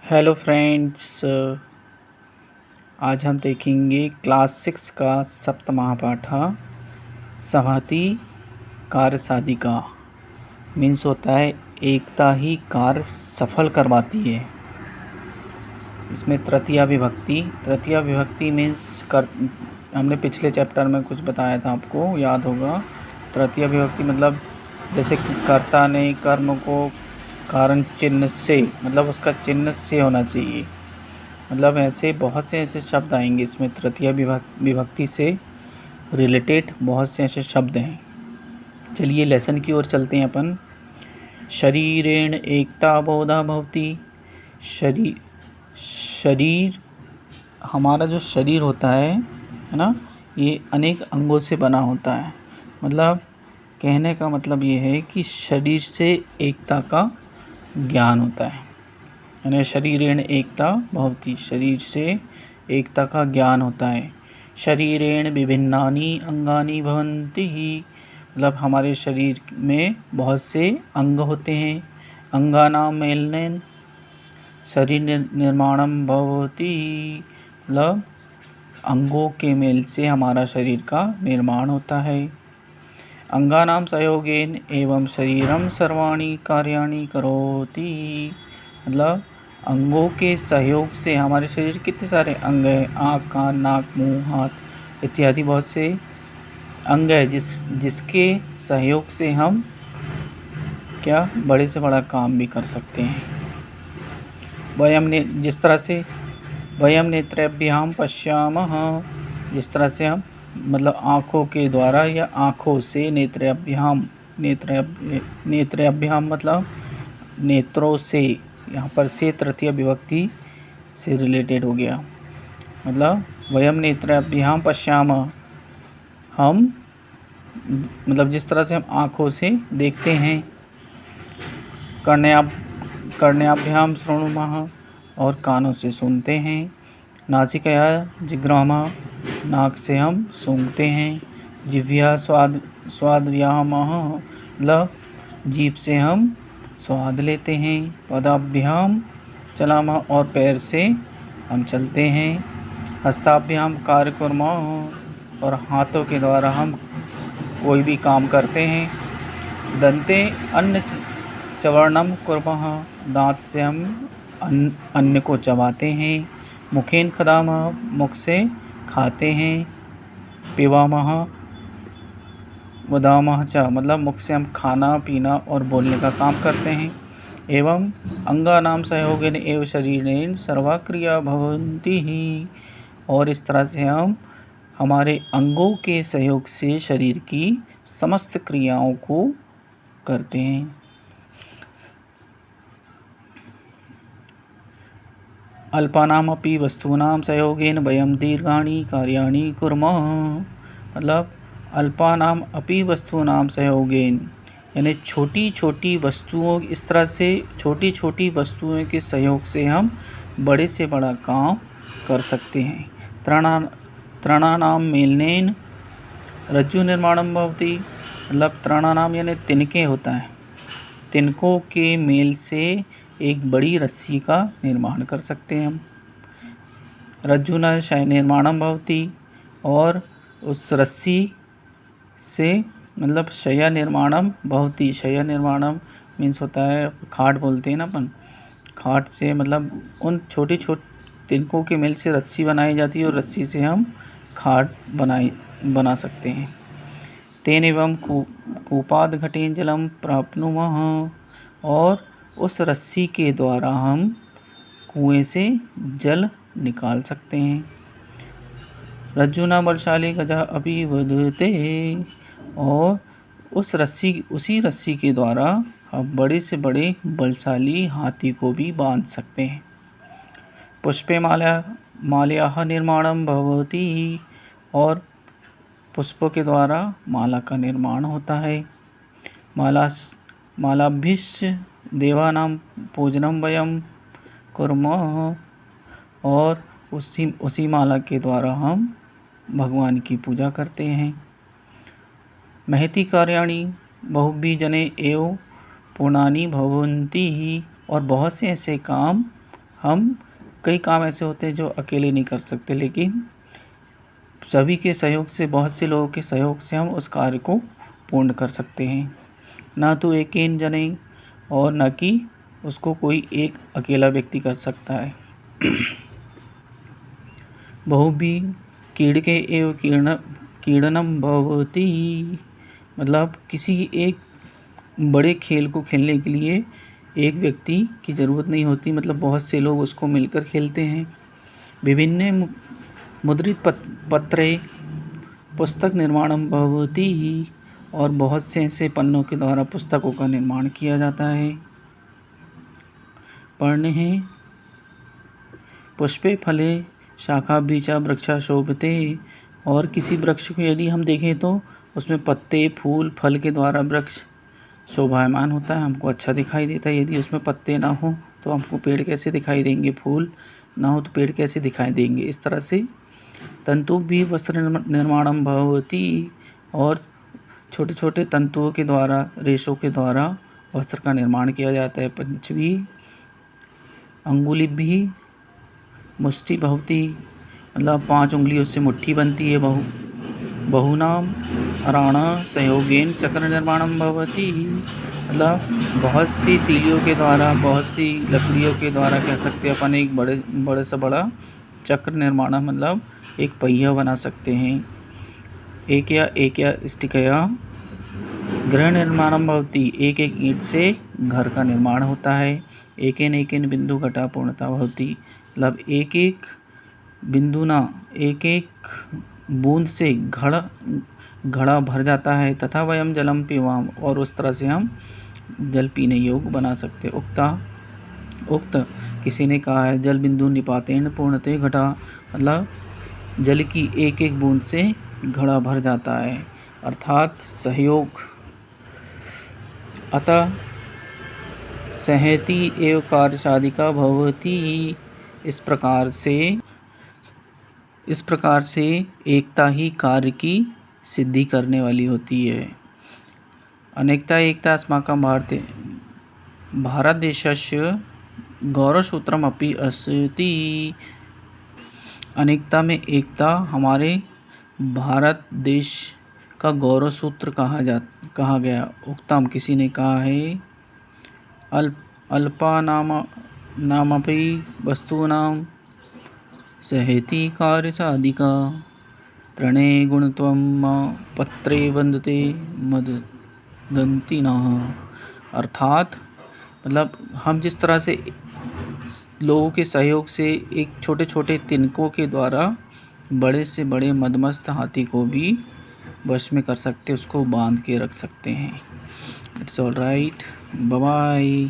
Hello friends. आज हम देखेंगे क्लास 6 का सप्तमः पाठ संहति कार्य साधिका। मीन्स होता है एकता ही कार्य सफल करवाती है। इसमें तृतीया विभक्ति मीन्स हमने पिछले चैप्टर में कुछ बताया था, आपको याद होगा। तृतीया विभक्ति मतलब जैसे कि कर्ता ने कर्म को कारण चिन्ह से, मतलब उसका चिन्ह से होना चाहिए। मतलब ऐसे बहुत से ऐसे शब्द आएंगे इसमें, तृतीया विभक्ति से रिलेटेड बहुत से ऐसे शब्द हैं। चलिए लेसन की ओर चलते हैं अपन। शरीरेण एकता बोधा भवति। शरीर हमारा जो शरीर होता है ना, ये अनेक अंगों से बना होता है। मतलब कहने का मतलब ये है कि शरीर से एकता का ज्ञान होता है, यानी शरीरेण एकता भवति, शरीर से एकता का ज्ञान होता है। शरीरेण विभिन्नानि अंगानि भवन्ति, मतलब हमारे शरीर में बहुत से अंग होते हैं। अंगानां मेलनेन शरीर निर्माणं भवति, मतलब अंगों के मेल से हमारा शरीर का निर्माण होता है। अंगानां सहयोगेन एवं शरीरं सर्वाणि कार्याणि करोति, मतलब अंगों के सहयोग से हमारे शरीर कितने सारे अंग हैं। आँख, कान, नाक, मुंह, हाथ इत्यादि बहुत से अंग है जिसके सहयोग से हम क्या बड़े से बड़ा काम भी कर सकते हैं। जिस तरह से वयम नेत्रेभ्याम पश्यामः, जिस तरह से हम मतलब आँखों के द्वारा या आँखों से, नेत्रेभ्याम मतलब नेत्रों से, यहाँ पर से तृतीय विभक्ति से रिलेटेड हो गया। मतलब वयम नेत्रेभ्याम पश्यामः, हम मतलब जिस तरह से हम आँखों से देखते हैं। कर्ण्याभ्याम शृणुमः, और कानों से सुनते हैं। नासिकया जिघ्रामः, नाक से हम सूंघते हैं। जिह्वा स्वादव्यामः, मतलब जीभ से हम स्वाद लेते हैं। पदाभ्याम चलामः, और पैर से हम चलते हैं। हस्ताभ्याम कार्य कुर्मः, और हाथों के द्वारा हम कोई भी काम करते हैं। दंते अन्न चवर्णम कुर्मः, दांत से हम अन्न को चबाते हैं। मुखेन खादामः, मुख से खाते हैं। पिबामः वदामः च, मतलब मुख से हम खाना पीना और बोलने का काम करते हैं। एवं अंगानां सहयोगेन एव शरीरेण सर्वा क्रिया भवन्ति ही, और इस तरह से हम हमारे अंगों के सहयोग से शरीर की समस्त क्रियाओं को करते हैं। अल्पानामपि वस्तूनां सहयोगेन वयं दीर्घाणि कार्याणि कुर्मः, मतलब अल्पानाम अपि वस्तूनां सहयोगेन, यानी छोटी छोटी वस्तुओं, इस तरह से छोटी छोटी वस्तुओं के सहयोग से हम बड़े से बड़ा काम कर सकते हैं। त्रणानाम मेलनेन रज्जु निर्माणं भवति, मतलब त्रणानाम यानी तिनके होता है, तिनकों के मेल से एक बड़ी रस्सी का निर्माण कर सकते हैं हम। रज्जुना शय निर्माणं भवति, और उस रस्सी से मतलब शय्या निर्माणं भवति। शय्या निर्माणं मीन्स होता है खाट बोलते हैं ना अपन, खाट से मतलब उन छोटी छोटी तिनकों के मेल से रस्सी बनाई जाती है, और रस्सी से हम खाट बना सकते हैं। तेन एवं कूपाद घटेन जलम प्राप्नुमः, और उस रस्सी के द्वारा हम कुएं से जल निकाल सकते हैं। रज्जुना बलशाली गजा अपि वधते, और उसी रस्सी के द्वारा हम बड़े से बड़े बलशाली हाथी को भी बांध सकते हैं। पुष्पे माल्याः निर्माणं भवति, और पुष्पों के द्वारा माला का निर्माण होता है। मालाभ्यश्च देवानां पूजनं वयं कुर्मः, और उसी माला के द्वारा हम भगवान की पूजा करते हैं। महति कार्याणि बहुभिः जने एव पूर्णानि भवन्ति, और बहुत से ऐसे काम हम कई काम ऐसे होते हैं जो अकेले नहीं कर सकते, लेकिन सभी के सहयोग से, बहुत से लोगों के सहयोग से हम उस कार्य को पूर्ण कर सकते हैं। ना तो एकेन जने और न कि उसको कोई एक अकेला व्यक्ति कर सकता है। बहुभी क्रीडके एव क्रीडनम भवति, मतलब किसी एक बड़े खेल को खेलने के लिए एक व्यक्ति की ज़रूरत नहीं होती, मतलब बहुत से लोग उसको मिलकर खेलते हैं। विभिन्न मुद्रित पत्रे पुस्तक निर्माणम भवति, और बहुत से ऐसे पन्नों के द्वारा पुस्तकों का निर्माण किया जाता है। पर्णे पुष्पे फले शाखा बीजा वृक्षा शोभते, और किसी वृक्ष को यदि हम देखें तो उसमें पत्ते, फूल, फल के द्वारा वृक्ष शोभायमान होता है, हमको अच्छा दिखाई देता है। यदि उसमें पत्ते ना हो तो हमको पेड़ कैसे दिखाई देंगे, फूल ना हो तो पेड़ कैसे दिखाई देंगे। इस तरह से तंतु भी वस्त्र निर्माणम भवति, और छोटे छोटे तंतुओं के द्वारा, रेशों के द्वारा वस्त्र का निर्माण किया जाता है। पंचवी अंगुलिभिः मुष्टि भवति, मतलब 5 उंगलियों से मुट्ठी बनती है। बहुनाम अराणा सहयोगेन चक्र निर्माणम भवति, मतलब बहुत सी तीलियों के द्वारा, बहुत सी लकड़ियों के द्वारा कह सकते हैं अपन एक बड़े से बड़ा चक्र निर्माण, मतलब एक पहिया बना सकते हैं। एक या स्टिकया गृह निर्माणम भवति, एक ईंट से घर का निर्माण होता है। एकेन बिंदु घटा पूर्णता भवति, मतलब एक बिंदु ना, एक बूंद से घड़ा भर जाता है। तथा वयम जलम पीवाम, और उस तरह से हम जल पीने योग्य बना सकते। उक्त किसी ने कहा है, जल बिंदु निपातेन पूर्णते घटा, मतलब जल की एक बूंद से घड़ा भर जाता है, अर्थात सहयोग। अतः सहैति एव कार्य साधिका भवति, इस प्रकार से एकता ही कार्य की सिद्धि करने वाली होती है। अनेकता एकता अस्माकं भारतदेशस्य गौरवसूत्रम अपि अस्ति, अनेकता में एकता हमारे भारत देश का गौरव सूत्र कहा गया। उक्तम किसी ने कहा है, अल्पानामपि वस्तूनां सहैति कार्य साधिका, तृणे गुणत्वं पत्रे वन्दते मदन्ति नः, अर्थात मतलब हम जिस तरह से लोगों के सहयोग से एक छोटे छोटे तिनकों के द्वारा बड़े से बड़े मदमस्त हाथी को भी वश में कर सकते, उसको बांध के रख सकते हैं। It's all right, bye bye.